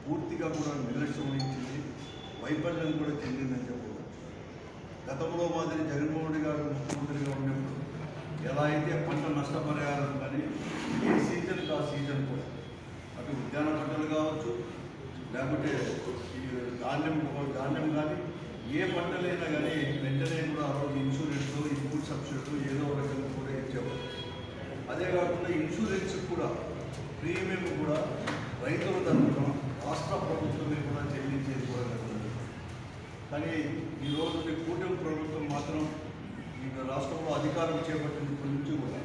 పూర్తిగా కూడా నిర్లక్ష్యం వహించింది, వైఫల్యం కూడా చెందిందని చెప్పవచ్చు. గతంలో మాదిరి జగన్మోహన్ రెడ్డి గారు ముఖ్యమంత్రిగా ఉన్నప్పుడు ఎలా అయితే పంట నష్టపరిహారం కానీ ఏ సీజన్కి ఆ సీజన్ కూడా అటు ఉద్యాన పంటలు కావచ్చు, లేకపోతే ధాన్యం కానీ ఏ పంటలైనా కానీ వెంటనే కూడా ఆ రోజు ఇన్సూరెన్స్, ఇన్పుట్ సబ్సిడీ ఏదో ఒక రకంగా కూడా ఇచ్చేవారు. అదే కాకుండా ఇన్సూరెన్స్ కూడా ప్రీమియం కూడా రైతుల తరఫున రాష్ట్ర ప్రభుత్వమే కూడా చెల్లించేది కూడా జరుగుతుంది. కానీ ఈరోజు కూటమి ప్రభుత్వం మాత్రం ఈ రాష్ట్రంలో అధికారం చేపట్టినప్పటి నుంచి కూడా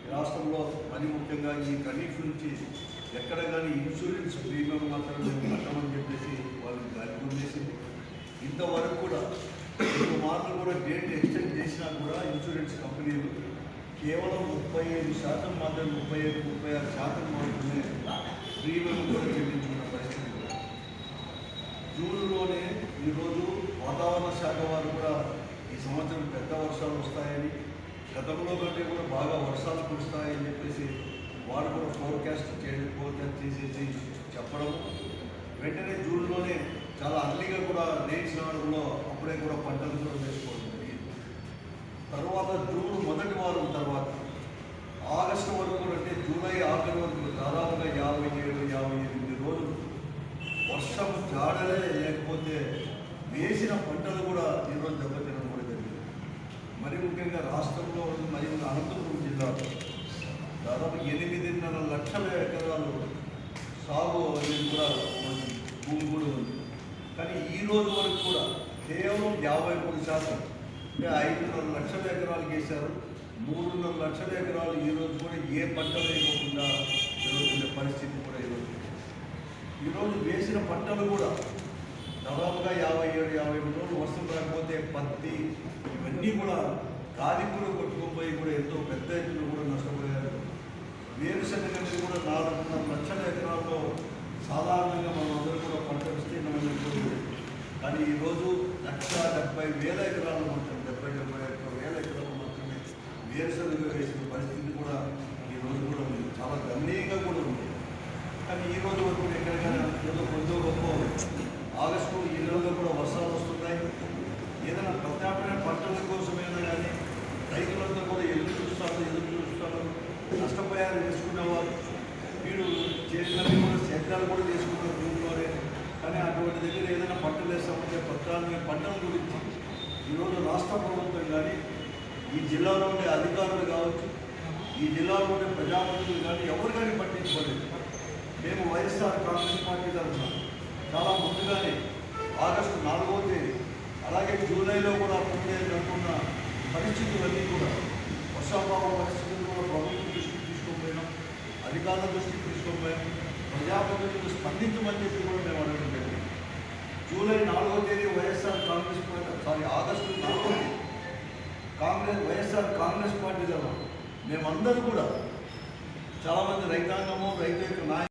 ఈ రాష్ట్రంలో మరి ముఖ్యంగా ఈ ఖరీఫ్ నుంచి ఎక్కడ కానీ ఇన్సూరెన్స్ ప్రీమియం మాత్రం మేము కట్టమని చెప్పేసి వాళ్ళు గాలి చేసింది. ఇంతవరకు కూడా 2 మార్లు కూడా డేట్ ఎక్స్టెండ్ చేసినా కూడా ఇన్సూరెన్స్ కంపెనీలు కేవలం 35% మాత్రమే, 35-36% మాత్రమే ప్రీమియం కూడా చెల్లించుకున్న పరిస్థితి. జూన్లోనే ఈరోజు వాతావరణ శాఖ వారు కూడా ఈ సంవత్సరం పెద్ద వర్షాలు వస్తాయని, గతంలో కంటే కూడా బాగా వర్షాలు కురుస్తాయని చెప్పేసి వారు కూడా ఫోర్కాస్ట్ చేసేసి చెప్పడం, వెంటనే జూన్లోనే చాలా అర్లీగా కూడా రేట్స్ రావడంలో అప్పుడే కూడా పంటలు కూడా వేసుకోవడం జరిగింది. తర్వాత జూన్ మొదటి వారం తర్వాత ఆగస్టు వరకు అంటే జూలై ఆఖరి వరకు దాదాపుగా 57-58 రోజులు వర్షం జాడలే లేకపోతే వేసిన పంటలు కూడా ఈరోజు దెబ్బతినడం కూడా జరిగింది. మరి ముఖ్యంగా రాష్ట్రంలో మరియు అనంతపురం జిల్లాలో దాదాపు 8.5 లక్షల ఎకరాలు సాగు అనేది కూడా భూమి కూడా ఉంది. కానీ ఈ రోజు వరకు కూడా కేవలం 53% అంటే 5.5 లక్షల ఎకరాలు వేశారు. 3.5 లక్షల ఎకరాలు ఈరోజు కూడా ఏ పంట వేయకుండా జరుగుతున్న పరిస్థితి కూడా ఈరోజు వేసిన పంటలు కూడా దాదాపుగా 57-58 రోజులు వర్షం రాకపోతే పత్తి ఇవన్నీ కూడా గాలి కూడా కొట్టుకుపోయి కూడా ఎంతో పెద్ద ఎత్తున కూడా నష్టపోయారు. వేరుశనగ అనేది కూడా 4.5 లక్షల ఎకరాల్లో సాధారణంగా మనం అందరూ కూడా పంట విస్తీర్ణం ఉంటుంది. కానీ ఈరోజు 1,70,000 ఎకరాలు మాత్రం 70,000 ఎకరాలు మాత్రమే వేరుశనగ వేసిన పరిస్థితి కూడా ఈరోజు కూడా ఉంది, చాలా గణనీయంగా కూడా ఉంది. కానీ ఈ రోజు వరకు ఎక్కడికైనా ఏదో కొంచెం గొప్ప ఆగస్టు ఈ నెలలో కూడా వర్షాలు వస్తున్నాయి. ఏదైనా ప్రత్యామ్నాయ పంటల కోసమైనా కానీ రైతులంతా కూడా ఎదురు చూస్తారు. నష్టపోయారు వేసుకునేవారు, వీడు చేసినవి కూడా సేద్యాలు కూడా చేసుకున్నారు భూమిలోనే. కానీ అటువంటి దగ్గర ఏదైనా పంటలు వేస్తామంటే ప్రత్యామ్నాయ పంటల గురించి ఈరోజు రాష్ట్ర ప్రభుత్వం కానీ ఈ జిల్లాలో ఉండే అధికారులు కావచ్చు, ఈ జిల్లాలో ఉండే ప్రజాప్రతినిధులు కానీ ఎవరు కానీ పట్టించుకోలేదు. మేము వైఎస్ఆర్ కాంగ్రెస్ పార్టీ తరఫున చాలా ముందుగానే ఆగస్టు 4వ తేదీ అలాగే జూలైలో కూడా అప్పుడే జరుగుతున్న పరిస్థితులన్నీ కూడా వర్షాభావ పరిస్థితులు కూడా ప్రభుత్వం దృష్టికి తీసుకోకపోయినాం, అధికారుల దృష్టికి తీసుకోకపోయినాం, ప్రజాప్రతినిధులు స్పందించమని చెప్పి కూడా మేము అడగడం జరిగింది. జూలై 4వ తేదీ ఆగస్టు 4వ తేదీ వైఎస్ఆర్ కాంగ్రెస్ పార్టీ తరఫున మేమందరూ కూడా చాలామంది రైతాంగము, రైతు యొక్క నాయకులు